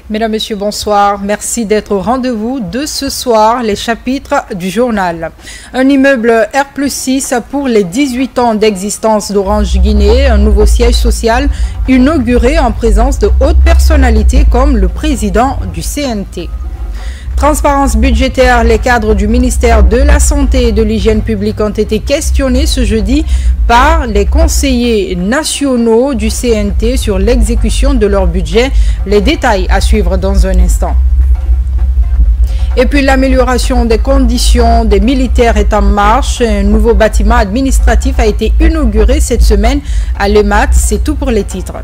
Mesdames, Messieurs, bonsoir. Merci d'être au rendez-vous de ce soir, les chapitres du journal. Un immeuble R+6 pour les 18 ans d'existence d'Orange Guinée, un nouveau siège social inauguré en présence de hautes personnalités comme le président du CNT. Transparence budgétaire, les cadres du ministère de la Santé et de l'Hygiène publique ont été questionnés ce jeudi par les conseillers nationaux du CNT sur l'exécution de leur budget. Les détails à suivre dans un instant. Et puis l'amélioration des conditions des militaires est en marche. Un nouveau bâtiment administratif a été inauguré cette semaine à l'EMAT. C'est tout pour les titres.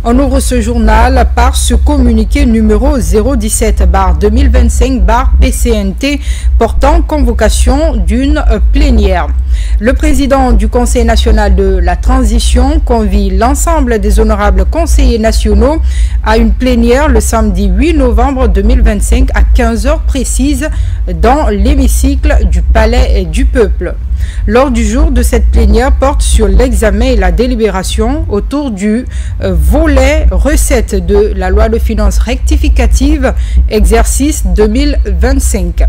On ouvre ce journal par ce communiqué numéro 017/2025/PCNT portant convocation d'une plénière. Le président du Conseil national de la transition convie l'ensemble des honorables conseillers nationaux à une plénière le samedi 8 novembre 2025 à 15 h précises dans l'hémicycle du Palais du Peuple. L'ordre du jour de cette plénière porte sur l'examen et la délibération autour du volet recettes de la loi de finances rectificative exercice 2025.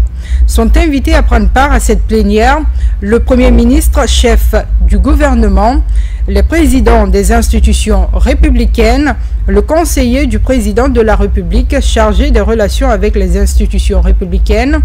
Sont invités à prendre part à cette plénière le Premier ministre, chef du gouvernement, les présidents des institutions républicaines, le conseiller du président de la République chargé des relations avec les institutions républicaines,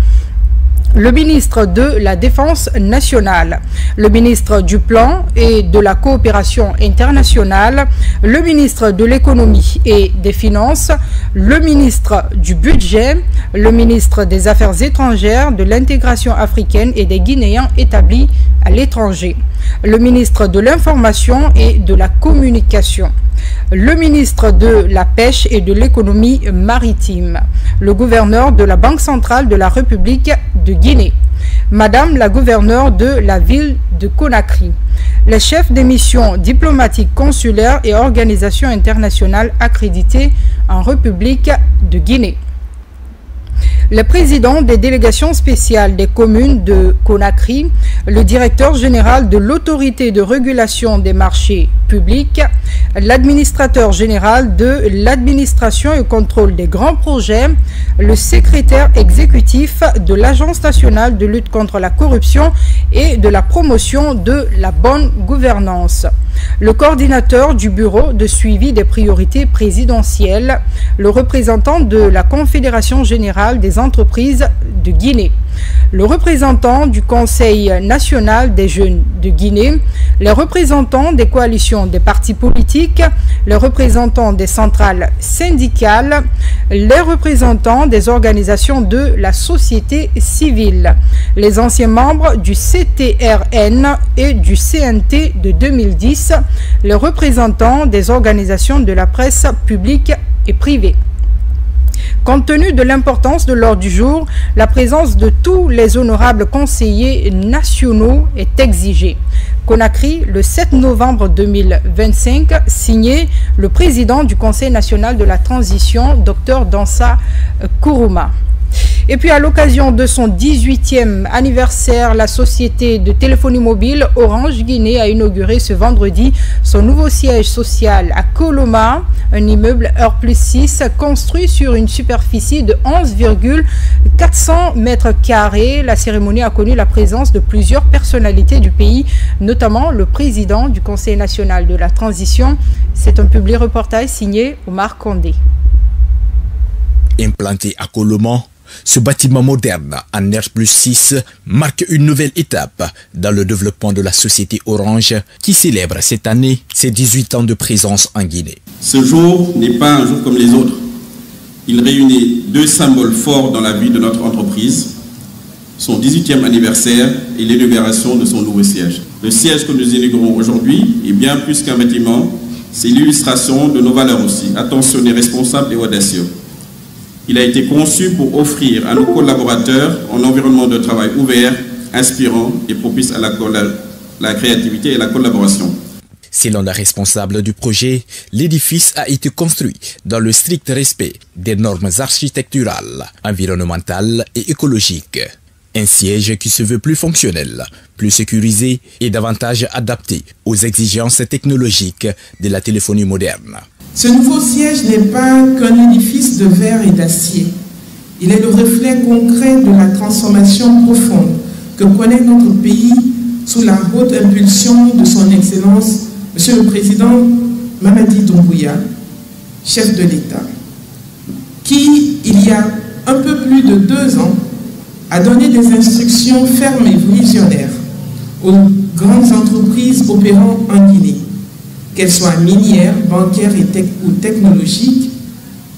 le ministre de la Défense nationale, le ministre du Plan et de la Coopération internationale, le ministre de l'Économie et des Finances, le ministre du Budget, le ministre des Affaires étrangères, de l'intégration africaine et des Guinéens établis à l'étranger, le ministre de l'Information et de la Communication, le ministre de la Pêche et de l'Économie maritime, le gouverneur de la Banque centrale de la République de Guinée, Madame la gouverneure de la ville de Conakry, les chefs des missions diplomatiques, consulaires et organisations internationales accréditées en République de Guinée. Le président des délégations spéciales des communes de Conakry, le directeur général de l'autorité de régulation des marchés publics, l'administrateur général de l'administration et contrôle des grands projets, le secrétaire exécutif de l'Agence nationale de lutte contre la corruption et de la promotion de la bonne gouvernance, le coordinateur du bureau de suivi des priorités présidentielles, le représentant de la Confédération générale des entreprises de Guinée, le représentant du Conseil national des jeunes de Guinée, les représentants des coalitions des partis politiques, les représentants des centrales syndicales, les représentants des organisations de la société civile, les anciens membres du CTRN et du CNT de 2010, les représentants des organisations de la presse publique et privée. Compte tenu de l'importance de l'ordre du jour, la présence de tous les honorables conseillers nationaux est exigée. Conakry, le 7 novembre 2025, signé le président du Conseil national de la transition, Dr Dansa Kourouma. Et puis à l'occasion de son 18e anniversaire, la société de téléphonie mobile Orange Guinée a inauguré ce vendredi son nouveau siège social à Koloma, un immeuble R+6 construit sur une superficie de 11,400 mètres carrés. La cérémonie a connu la présence de plusieurs personnalités du pays, notamment le président du Conseil national de la transition. C'est un public reportage signé Omar Condé. Implanté à Koloma, ce bâtiment moderne en R+6 marque une nouvelle étape dans le développement de la société Orange qui célèbre cette année ses 18 ans de présence en Guinée. Ce jour n'est pas un jour comme les autres. Il réunit deux symboles forts dans la vie de notre entreprise, son 18e anniversaire et l'inauguration de son nouveau siège. Le siège que nous inaugurons aujourd'hui est bien plus qu'un bâtiment, c'est l'illustration de nos valeurs aussi, attentionnés, responsables et audacieux. Il a été conçu pour offrir à nos collaborateurs un environnement de travail ouvert, inspirant et propice à la créativité et la collaboration. Selon la responsable du projet, l'édifice a été construit dans le strict respect des normes architecturales, environnementales et écologiques. Un siège qui se veut plus fonctionnel, plus sécurisé et davantage adapté aux exigences technologiques de la téléphonie moderne. Ce nouveau siège n'est pas qu'un édifice de verre et d'acier. Il est le reflet concret de la transformation profonde que connaît notre pays sous la haute impulsion de son Excellence, Monsieur le Président Mamadi Doumbouya, chef de l'État, qui, il y a un peu plus de 2 ans, a donné des instructions fermes et visionnaires aux grandes entreprises opérant en Guinée, qu'elles soient minières, bancaires ou technologiques,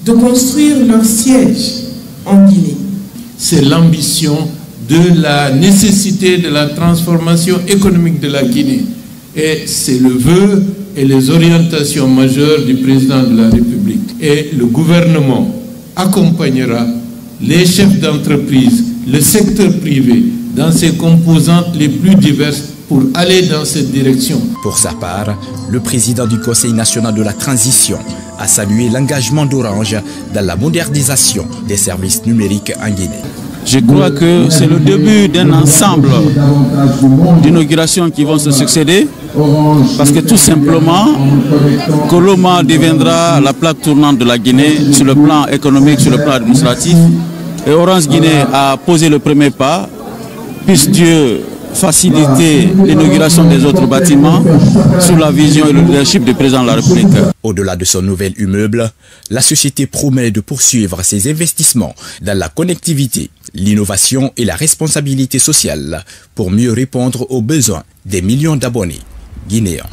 de construire leur siège en Guinée. C'est l'ambition de la nécessité de la transformation économique de la Guinée. Et c'est le vœu et les orientations majeures du président de la République. Et le gouvernement accompagnera les chefs d'entreprise, le secteur privé, dans ses composantes les plus diverses pour aller dans cette direction. Pour sa part, le président du Conseil national de la transition a salué l'engagement d'Orange dans la modernisation des services numériques en Guinée. Je crois que c'est le début d'un ensemble d'inaugurations qui vont se succéder, parce que tout simplement, Coloma deviendra la plaque tournante de la Guinée sur le plan économique, sur le plan administratif. Et Orange Guinée a posé le premier pas, puisse Dieu faciliter l'inauguration des autres bâtiments sous la vision et le leadership du président de la République. Au-delà de son nouvel immeuble, la société promet de poursuivre ses investissements dans la connectivité, l'innovation et la responsabilité sociale pour mieux répondre aux besoins des millions d'abonnés guinéens.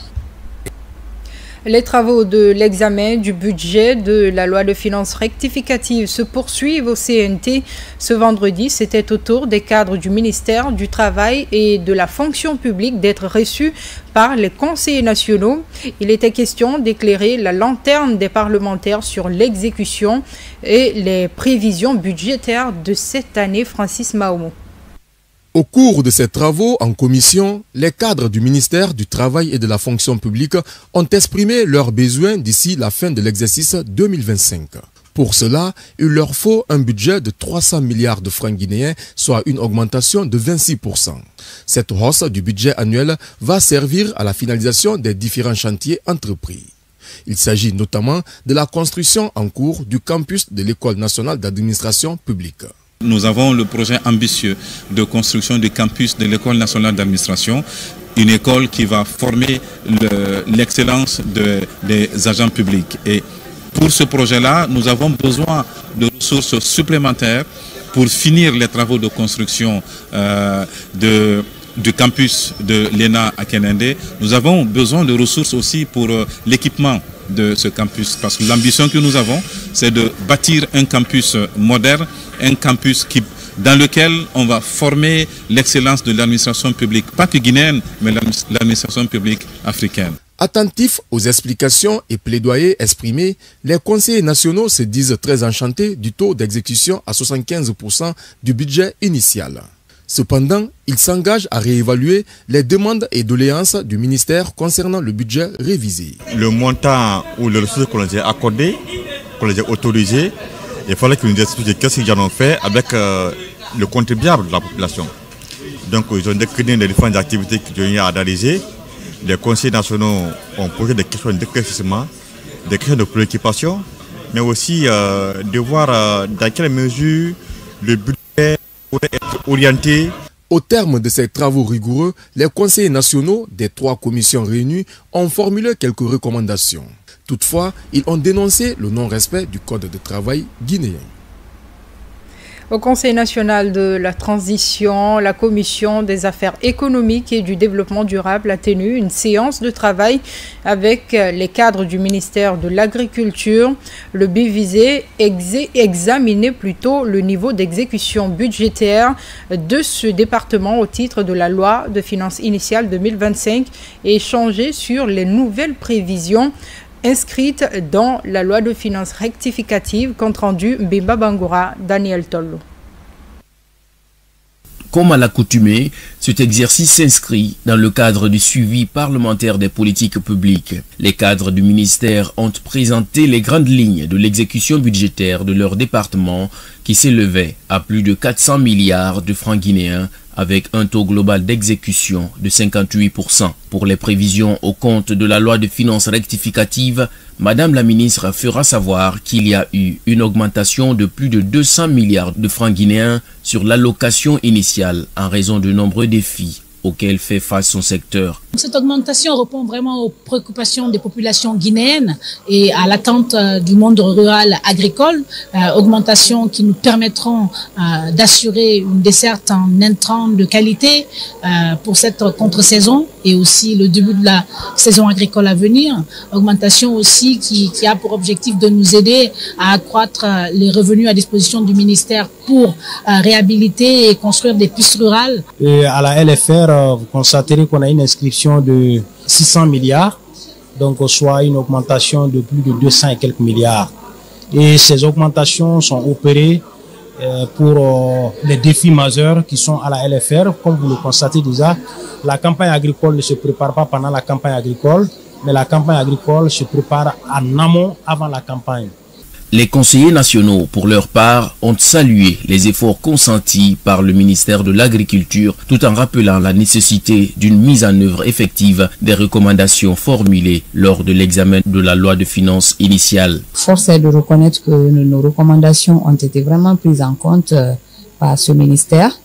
Les travaux de l'examen du budget de la loi de finances rectificative se poursuivent au CNT. Ce vendredi, c'était au tour des cadres du ministère du Travail et de la fonction publique d'être reçus par les conseillers nationaux. Il était question d'éclairer la lanterne des parlementaires sur l'exécution et les prévisions budgétaires de cette année. Francis Mahomo. Au cours de ces travaux en commission, les cadres du ministère du Travail et de la fonction publique ont exprimé leurs besoins d'ici la fin de l'exercice 2025. Pour cela, il leur faut un budget de 300 milliards de francs guinéens, soit une augmentation de 26%. Cette hausse du budget annuel va servir à la finalisation des différents chantiers entrepris. Il s'agit notamment de la construction en cours du campus de l'École nationale d'administration publique. Nous avons le projet ambitieux de construction du campus de l'École nationale d'administration, une école qui va former l'excellence des agents publics. Et pour ce projet-là, nous avons besoin de ressources supplémentaires pour finir les travaux de construction du campus de l'ENA à Kénendé. Nous avons besoin de ressources aussi pour l'équipement de ce campus, parce que l'ambition que nous avons, c'est de bâtir un campus moderne, un campus dans lequel on va former l'excellence de l'administration publique, pas que guinéenne, mais l'administration publique africaine. Attentifs aux explications et plaidoyers exprimés, les conseillers nationaux se disent très enchantés du taux d'exécution à 75% du budget initial. Cependant, ils s'engagent à réévaluer les demandes et doléances du ministère concernant le budget révisé. Le montant ou les ressources qu'on les a accordées, qu'on les a autorisées, il fallait qu'ils nous expliquent qu'est-ce qu'ils en ont fait avec le contribuable de la population. Donc ils ont décliné les différentes activités qu'ils ont eu à analyser. Les conseillers nationaux ont posé des questions d'éclaircissement, des questions de préoccupation, mais aussi de voir dans quelle mesure le budget pourrait être orienté. Au terme de ces travaux rigoureux, les conseillers nationaux des 3 commissions réunies ont formulé quelques recommandations. Toutefois, ils ont dénoncé le non-respect du Code de travail guinéen. Au Conseil national de la transition, la Commission des affaires économiques et du développement durable a tenu une séance de travail avec les cadres du ministère de l'Agriculture. Le but visait examiner plutôt le niveau d'exécution budgétaire de ce département au titre de la loi de finances initiale 2025 et échanger sur les nouvelles prévisions inscrite dans la loi de finances rectificative, compte rendu Bimba Bangoura, Daniel Tollo. Comme à l'accoutumée, cet exercice s'inscrit dans le cadre du suivi parlementaire des politiques publiques. Les cadres du ministère ont présenté les grandes lignes de l'exécution budgétaire de leur département qui s'élevait à plus de 400 milliards de francs guinéens avec un taux global d'exécution de 58%. Pour les prévisions au compte de la loi de finances rectificative, Madame la ministre fera savoir qu'il y a eu une augmentation de plus de 200 milliards de francs guinéens sur l'allocation initiale en raison de nombreux défis auxquels fait face son secteur. Cette augmentation répond vraiment aux préoccupations des populations guinéennes et à l'attente du monde rural agricole, augmentation qui nous permettront d'assurer une desserte en intrants de qualité pour cette contre-saison et aussi le début de la saison agricole à venir. Augmentation aussi qui a pour objectif de nous aider à accroître les revenus à disposition du ministère pour réhabiliter et construire des pistes rurales. Et à la LFR, vous constaterez qu'on a une inscription de 600 milliards, donc soit une augmentation de plus de 200 et quelques milliards. Et ces augmentations sont opérées pour les défis majeurs qui sont à la LFR. Comme vous le constatez déjà, la campagne agricole ne se prépare pas pendant la campagne agricole, mais la campagne agricole se prépare en amont avant la campagne. Les conseillers nationaux, pour leur part, ont salué les efforts consentis par le ministère de l'Agriculture, tout en rappelant la nécessité d'une mise en œuvre effective des recommandations formulées lors de l'examen de la loi de finances initiale. Force est de reconnaître que nos recommandations ont été vraiment prises en compte par ce ministère,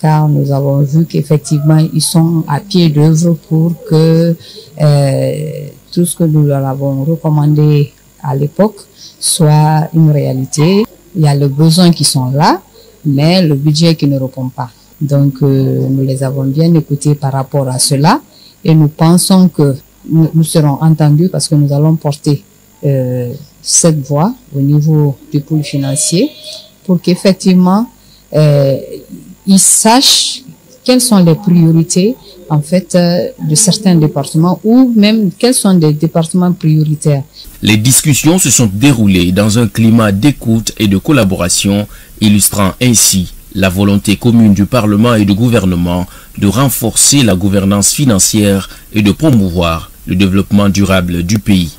car nous avons vu qu'effectivement, ils sont à pied d'œuvre pour que tout ce que nous leur avons recommandé à l'époque soit une réalité. Il y a les besoins qui sont là, mais le budget qui ne répond pas. Donc, nous les avons bien écoutés par rapport à cela et nous pensons que nous serons entendus parce que nous allons porter cette voie au niveau du pôle financier pour qu'effectivement, ils sachent quelles sont les priorités en fait de certains départements ou même quels sont des départements prioritaires. Les discussions se sont déroulées dans un climat d'écoute et de collaboration, illustrant ainsi la volonté commune du Parlement et du gouvernement de renforcer la gouvernance financière et de promouvoir le développement durable du pays.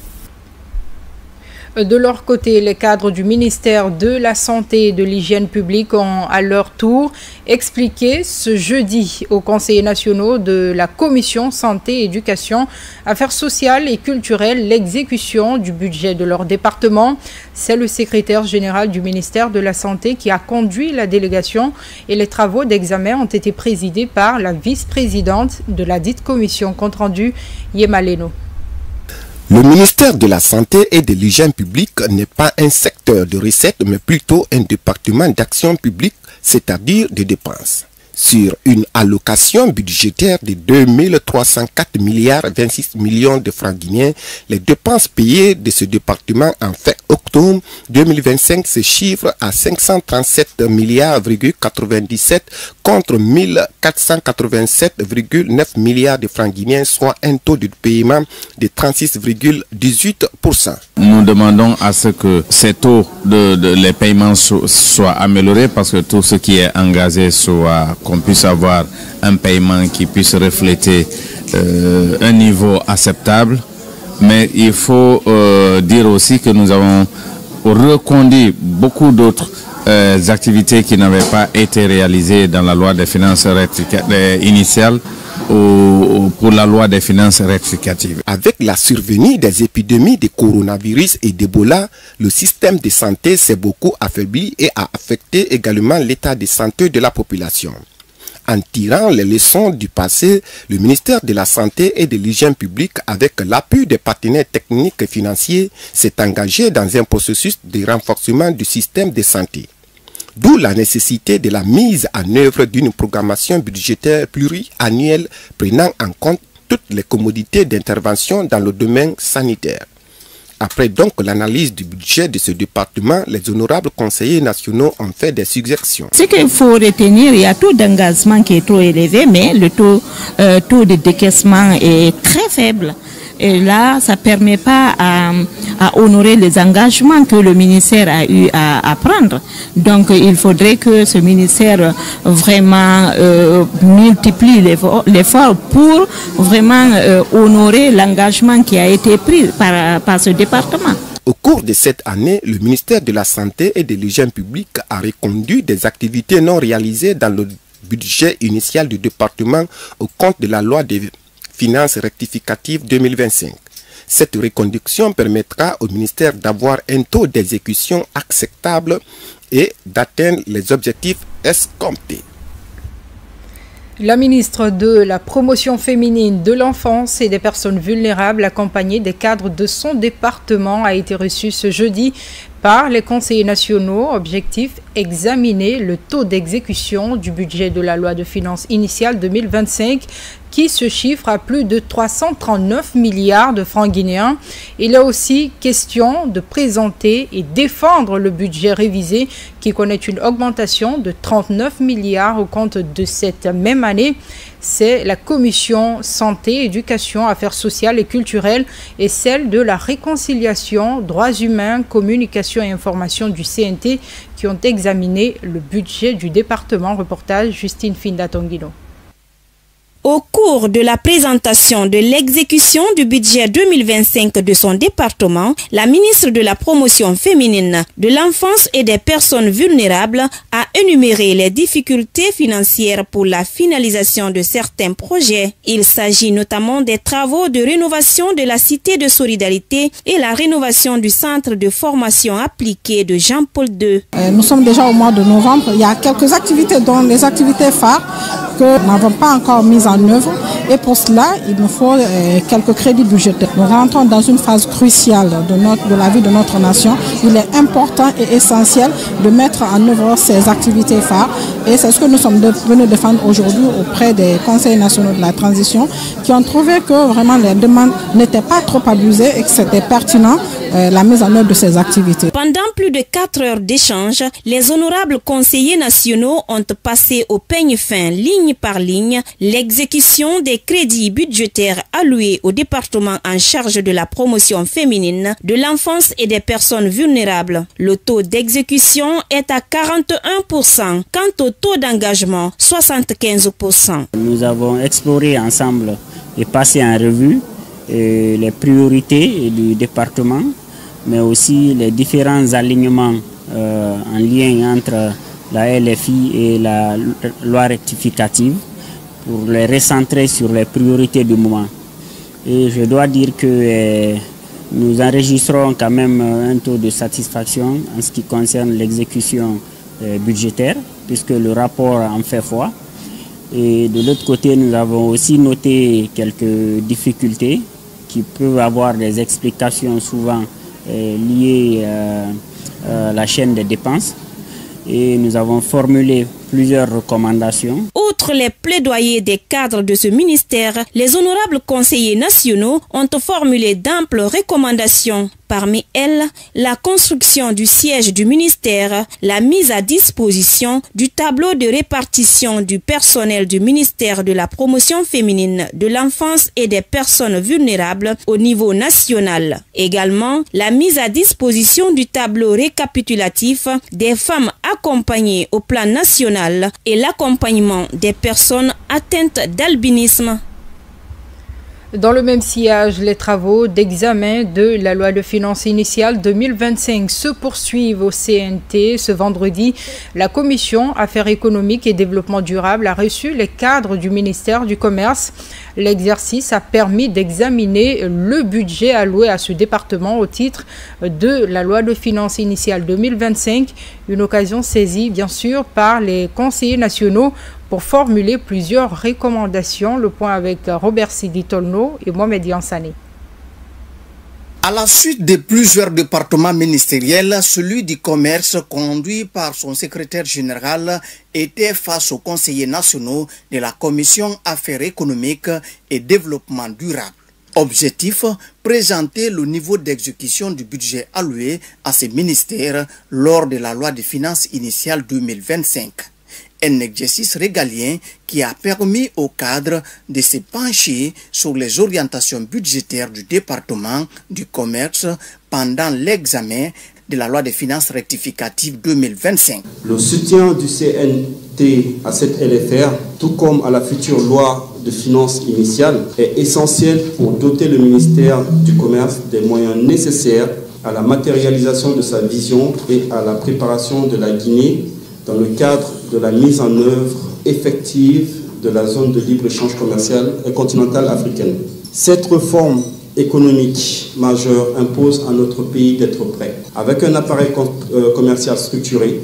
De leur côté, les cadres du ministère de la Santé et de l'Hygiène publique ont à leur tour expliqué ce jeudi aux conseillers nationaux de la Commission Santé, Éducation, Affaires sociales et culturelles l'exécution du budget de leur département. C'est le secrétaire général du ministère de la Santé qui a conduit la délégation et les travaux d'examen ont été présidés par la vice-présidente de la dite commission. Compte rendu, Yemaleno. Le ministère de la Santé et de l'Hygiène publique n'est pas un secteur de recettes, mais plutôt un département d'action publique, c'est-à-dire de dépenses. Sur une allocation budgétaire de 2304 milliards 26 millions de francs guinéens, les dépenses payées de ce département en fin octobre 2025 se chiffrent à 537 milliards 97 contre 1487,9 milliards de francs guinéens, soit un taux de paiement de 36,18%. Nous demandons à ce que ces taux les paiements soient améliorés parce que tout ce qui est engagé soit qu'on puisse avoir un paiement qui puisse refléter un niveau acceptable. Mais il faut dire aussi que nous avons reconduit beaucoup d'autres activités qui n'avaient pas été réalisées dans la loi des finances initiale ou pour la loi des finances rectificatives. Avec la survenue des épidémies de coronavirus et d'Ebola, le système de santé s'est beaucoup affaibli et a affecté également l'état de santé de la population. En tirant les leçons du passé, le ministère de la Santé et de l'Hygiène publique, avec l'appui des partenaires techniques et financiers, s'est engagé dans un processus de renforcement du système de santé. D'où la nécessité de la mise en œuvre d'une programmation budgétaire pluriannuelle prenant en compte toutes les commodités d'intervention dans le domaine sanitaire. Après donc l'analyse du budget de ce département, les honorables conseillers nationaux ont fait des suggestions. Ce qu'il faut retenir, il y a taux d'engagement qui est trop élevé, mais le taux de décaissement est très faible. Et là, ça ne permet pas à honorer les engagements que le ministère a eu à prendre. Donc, il faudrait que ce ministère vraiment multiplie l'effort pour vraiment honorer l'engagement qui a été pris par ce département. Au cours de cette année, le ministère de la Santé et de l'Hygiène publique a reconduit des activités non réalisées dans le budget initial du département au compte de la loi des finances rectificatives 2025. Cette reconduction permettra au ministère d'avoir un taux d'exécution acceptable et d'atteindre les objectifs escomptés. La ministre de la Promotion féminine, de l'enfance et des personnes vulnérables, accompagnée des cadres de son département, a été reçue ce jeudi par les conseillers nationaux. Objectif, examiner le taux d'exécution du budget de la loi de finances initiale 2025 qui se chiffre à plus de 339 milliards de francs guinéens. Il est aussi question de présenter et défendre le budget révisé qui connaît une augmentation de 39 milliards au compte de cette même année. C'est la commission santé, éducation, affaires sociales et culturelles et celle de la réconciliation, droits humains, communication et information du CNT qui ont examiné le budget du département. Reportage Justine Finda-Tonguino. Au cours de la présentation de l'exécution du budget 2025 de son département, la ministre de la Promotion féminine, de l'enfance et des personnes vulnérables a énuméré les difficultés financières pour la finalisation de certains projets. Il s'agit notamment des travaux de rénovation de la Cité de Solidarité et la rénovation du centre de formation appliquée de Jean-Paul II. Nous sommes déjà au mois de novembre. Il y a quelques activités, dont les activités phares que nous n'avons pas encore mises en œuvre et pour cela il nous faut quelques crédits budgétaires. Nous rentrons dans une phase cruciale de la vie de notre nation. Il est important et essentiel de mettre en œuvre ces activités phares et c'est ce que nous sommes venus défendre aujourd'hui auprès des conseils nationaux de la transition qui ont trouvé que vraiment les demandes n'étaient pas trop abusées et que c'était pertinent la mise en œuvre de ces activités. Pendant plus de 4 heures d'échange, les honorables conseillers nationaux ont passé au peigne fin, ligne par ligne, l'exécution des crédits budgétaires alloués au département en charge de la promotion féminine, de l'enfance et des personnes vulnérables. Le taux d'exécution est à 41%, quant au taux d'engagement, 75%. Nous avons exploré ensemble et passé en revue les priorités du département, mais aussi les différents alignements en lien entre la LFI et la loi rectificative pour les recentrer sur les priorités du moment. Et je dois dire que nous enregistrons quand même un taux de satisfaction en ce qui concerne l'exécution budgétaire, puisque le rapport en fait foi. Et de l'autre côté, nous avons aussi noté quelques difficultés qui peuvent avoir des explications souvent liées à la chaîne des dépenses. Et nous avons formulé plusieurs recommandations. Outre les plaidoyers des cadres de ce ministère, les honorables conseillers nationaux ont formulé d'amples recommandations. Parmi elles, la construction du siège du ministère, la mise à disposition du tableau de répartition du personnel du ministère de la Promotion féminine, de l'enfance et des personnes vulnérables au niveau national. Également, la mise à disposition du tableau récapitulatif des femmes accompagnées au plan national et l'accompagnement des personnes atteintes d'albinisme. Dans le même sillage, les travaux d'examen de la loi de finances initiale 2025 se poursuivent au CNT. Ce vendredi, la Commission Affaires économiques et développement durable a reçu les cadres du ministère du Commerce. L'exercice a permis d'examiner le budget alloué à ce département au titre de la loi de finances initiale 2025. Une occasion saisie, bien sûr, par les conseillers nationaux pour formuler plusieurs recommandations. Le point avec Robert Sidi Tolno et Mohamed Yansane. À la suite de plusieurs départements ministériels, celui du commerce, conduit par son secrétaire général, était face aux conseillers nationaux de la Commission Affaires économiques et développement durable. Objectif, présenter le niveau d'exécution du budget alloué à ces ministères lors de la loi de finances initiale 2025. Un exercice régalien qui a permis au cadre de se pencher sur les orientations budgétaires du département du commerce pendant l'examen de la loi des finances rectificative 2025. Le soutien du CNT à cette LFR, tout comme à la future loi de finances initiale, est essentiel pour doter le ministère du Commerce des moyens nécessaires à la matérialisation de sa vision et à la préparation de la Guinée dans le cadre de la mise en œuvre effective de la zone de libre-échange commercial et continentale africaine. Cette réforme économique majeur impose à notre pays d'être prêt, avec un appareil commercial structuré,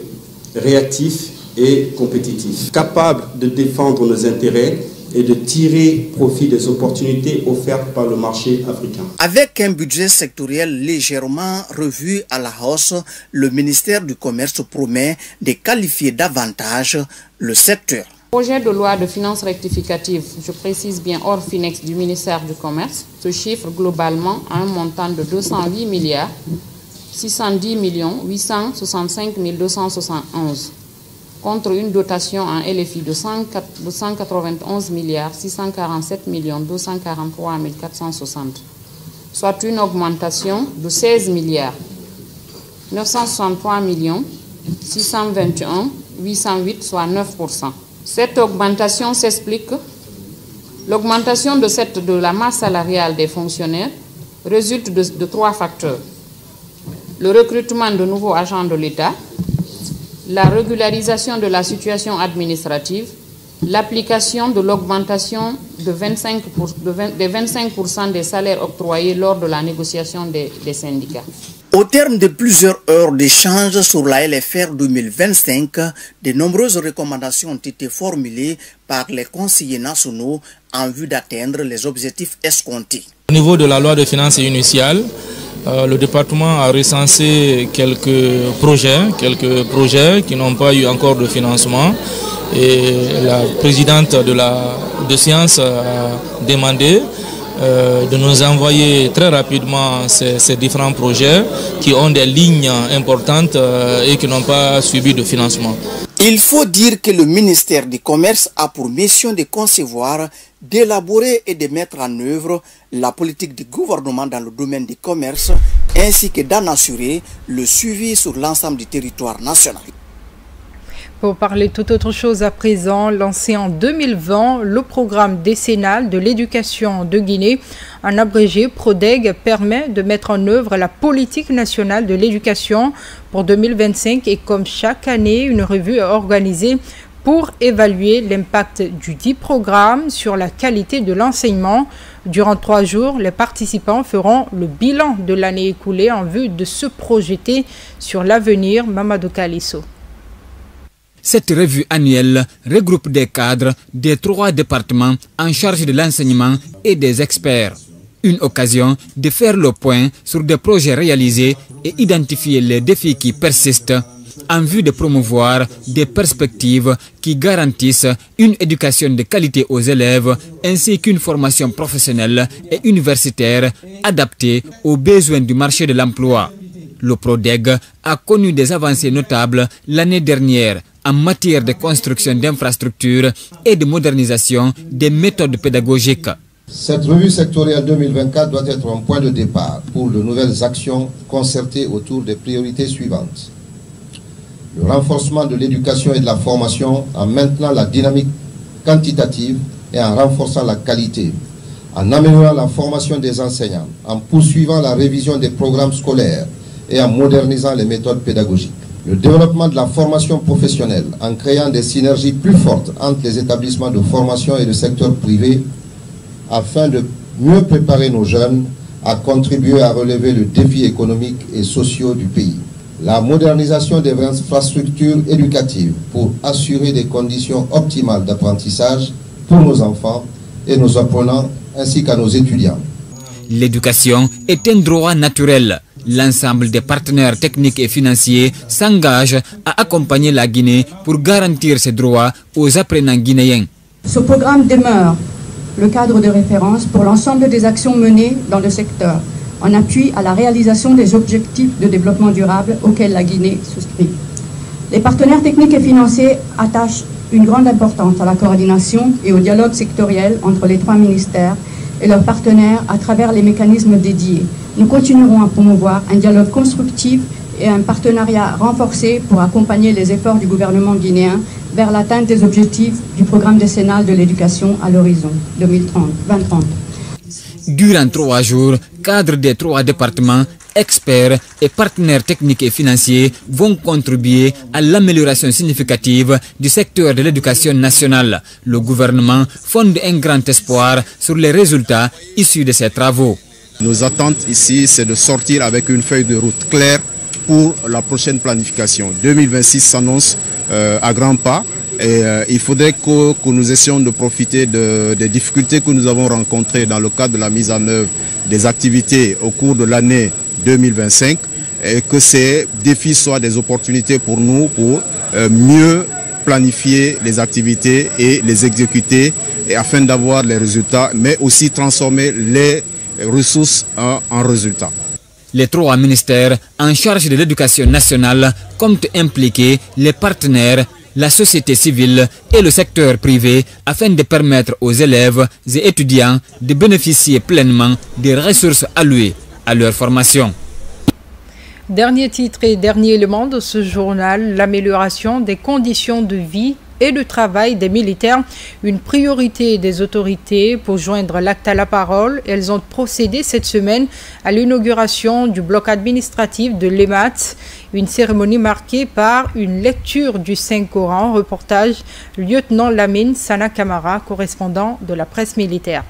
réactif et compétitif, capable de défendre nos intérêts et de tirer profit des opportunités offertes par le marché africain. Avec un budget sectoriel légèrement revu à la hausse, le ministère du Commerce promet de qualifier davantage le secteur. Le projet de loi de finances rectificative, je précise bien hors FINEX du ministère du Commerce, se chiffre globalement à un montant de 208 milliards 610 865 271 contre une dotation en LFI de 191 milliards 647 243 460, soit une augmentation de 16 milliards 963 621 808, soit 9%. Cette augmentation s'explique. L'augmentation de la masse salariale des fonctionnaires résulte de trois facteurs. Le recrutement de nouveaux agents de l'État, la régularisation de la situation administrative, l'application de l'augmentation des 25% des salaires octroyés lors de la négociation des syndicats. Au terme de plusieurs heures d'échanges sur la LFR 2025, de nombreuses recommandations ont été formulées par les conseillers nationaux en vue d'atteindre les objectifs escomptés. Au niveau de la loi de finances initiale, le département a recensé quelques projets qui n'ont pas eu encore de financement, et la présidente de séance a demandé de nous envoyer très rapidement ces différents projets qui ont des lignes importantes et qui n'ont pas subi de financement. Il faut dire que le ministère du Commerce a pour mission de concevoir, d'élaborer et de mettre en œuvre la politique du gouvernement dans le domaine du commerce, ainsi que d'en assurer le suivi sur l'ensemble du territoire national. Pour parler toute autre chose à présent, lancé en 2020, le programme décennal de l'éducation de Guinée, en abrégé PRODEG, permet de mettre en œuvre la politique nationale de l'éducation pour 2025 et comme chaque année, une revue est organisée pour évaluer l'impact du dit programme sur la qualité de l'enseignement. Durant 3 jours, les participants feront le bilan de l'année écoulée en vue de se projeter sur l'avenir. Mamadou Kalisso. Cette revue annuelle regroupe des cadres des 3 départements en charge de l'enseignement et des experts. Une occasion de faire le point sur des projets réalisés et identifier les défis qui persistent en vue de promouvoir des perspectives qui garantissent une éducation de qualité aux élèves ainsi qu'une formation professionnelle et universitaire adaptée aux besoins du marché de l'emploi. Le PRODEG a connu des avancées notables l'année dernière en matière de construction d'infrastructures et de modernisation des méthodes pédagogiques. Cette revue sectorielle 2024 doit être un point de départ pour de nouvelles actions concertées autour des priorités suivantes. Le renforcement de l'éducation et de la formation en maintenant la dynamique quantitative et en renforçant la qualité, en améliorant la formation des enseignants, en poursuivant la révision des programmes scolaires et en modernisant les méthodes pédagogiques. Le développement de la formation professionnelle en créant des synergies plus fortes entre les établissements de formation et le secteur privé afin de mieux préparer nos jeunes à contribuer à relever le défi économique et social du pays. La modernisation des infrastructures éducatives pour assurer des conditions optimales d'apprentissage pour nos enfants et nos apprenants ainsi qu'à nos étudiants. L'éducation est un droit naturel. L'ensemble des partenaires techniques et financiers s'engage à accompagner la Guinée pour garantir ces droits aux apprenants guinéens. Ce programme demeure le cadre de référence pour l'ensemble des actions menées dans le secteur, en appui à la réalisation des objectifs de développement durable auxquels la Guinée souscrit. Les partenaires techniques et financiers attachent une grande importance à la coordination et au dialogue sectoriel entre les 3 ministères et leurs partenaires à travers les mécanismes dédiés. Nous continuerons à promouvoir un dialogue constructif et un partenariat renforcé pour accompagner les efforts du gouvernement guinéen vers l'atteinte des objectifs du programme décennal de l'éducation à l'horizon 2030. Durant 3 jours, cadres des 3 départements, experts et partenaires techniques et financiers vont contribuer à l'amélioration significative du secteur de l'éducation nationale. Le gouvernement fonde un grand espoir sur les résultats issus de ces travaux. Nos attentes ici, c'est de sortir avec une feuille de route claire pour la prochaine planification. 2026 s'annonce à grands pas et il faudrait que nous essayons de profiter des difficultés que nous avons rencontrées dans le cadre de la mise en œuvre des activités au cours de l'année 2025 et que ces défis soient des opportunités pour nous pour mieux planifier les activités et les exécuter et afin d'avoir les résultats, mais aussi transformer les ressources en résultats. Les 3 ministères en charge de l'éducation nationale comptent impliquer les partenaires, la société civile et le secteur privé afin de permettre aux élèves et étudiants de bénéficier pleinement des ressources allouées à leur formation. Dernier titre et dernier élément de ce journal, l'amélioration des conditions de vie et de travail des militaires, une priorité des autorités. Pour joindre l'acte à la parole, elles ont procédé cette semaine à l'inauguration du bloc administratif de l'EMAT, une cérémonie marquée par une lecture du Saint-Coran. Reportage lieutenant Lamine Sana Kamara, correspondant de la presse militaire.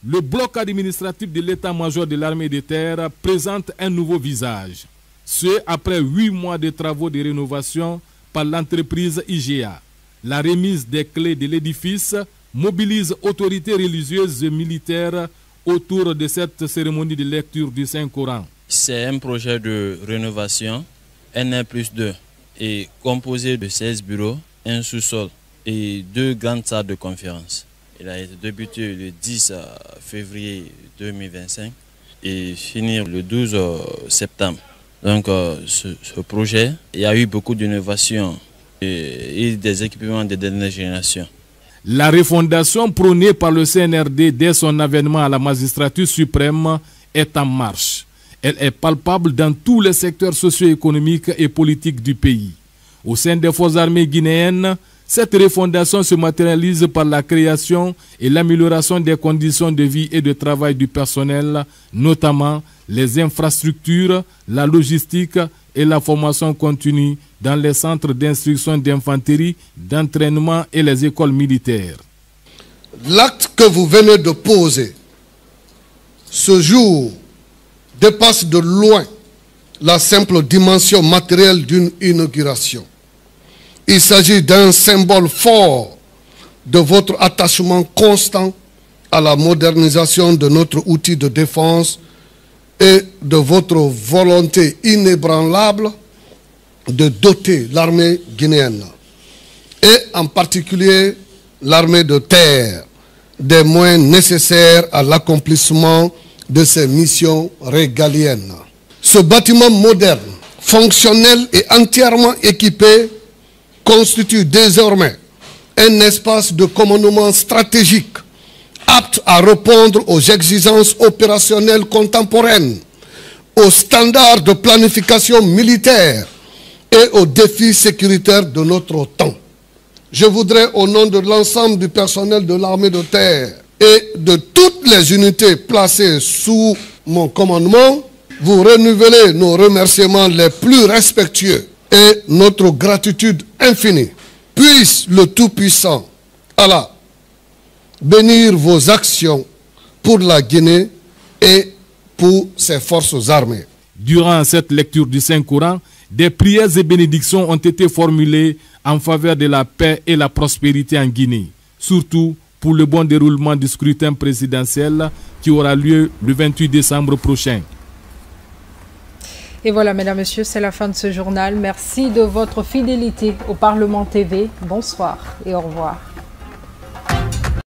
Le bloc administratif de l'état-major de l'armée de terre présente un nouveau visage. Ce après 8 mois de travaux de rénovation par l'entreprise IGA. La remise des clés de l'édifice mobilise autorités religieuses et militaires autour de cette cérémonie de lecture du Saint-Coran. C'est un projet de rénovation, N1+2, et composé de 16 bureaux, un sous-sol et 2 grandes salles de conférence. Il a été débuté le 10 février 2025 et finir le 12 septembre. Donc ce projet, il y a eu beaucoup d'innovations et des équipements de dernière génération. La refondation prônée par le CNRD dès son avènement à la magistrature suprême est en marche. Elle est palpable dans tous les secteurs socio-économiques et politiques du pays. Au sein des forces armées guinéennes, cette refondation se matérialise par la création et l'amélioration des conditions de vie et de travail du personnel, notamment les infrastructures, la logistique et la formation continue dans les centres d'instruction d'infanterie, d'entraînement et les écoles militaires. L'acte que vous venez de poser ce jour dépasse de loin la simple dimension matérielle d'une inauguration. Il s'agit d'un symbole fort de votre attachement constant à la modernisation de notre outil de défense et de votre volonté inébranlable de doter l'armée guinéenne, et en particulier l'armée de terre, des moyens nécessaires à l'accomplissement de ses missions régaliennes. Ce bâtiment moderne, fonctionnel et entièrement équipé constitue désormais un espace de commandement stratégique apte à répondre aux exigences opérationnelles contemporaines, aux standards de planification militaire et aux défis sécuritaires de notre temps. Je voudrais, au nom de l'ensemble du personnel de l'armée de terre et de toutes les unités placées sous mon commandement, vous renouveler nos remerciements les plus respectueux et notre gratitude infinie. Puisse le Tout-Puissant, Allah, bénir vos actions pour la Guinée et pour ses forces armées. Durant cette lecture du Saint-Coran, des prières et bénédictions ont été formulées en faveur de la paix et la prospérité en Guinée, surtout pour le bon déroulement du scrutin présidentiel qui aura lieu le 28 décembre prochain. Et voilà, mesdames, messieurs, c'est la fin de ce journal. Merci de votre fidélité au Parlement TV. Bonsoir et au revoir.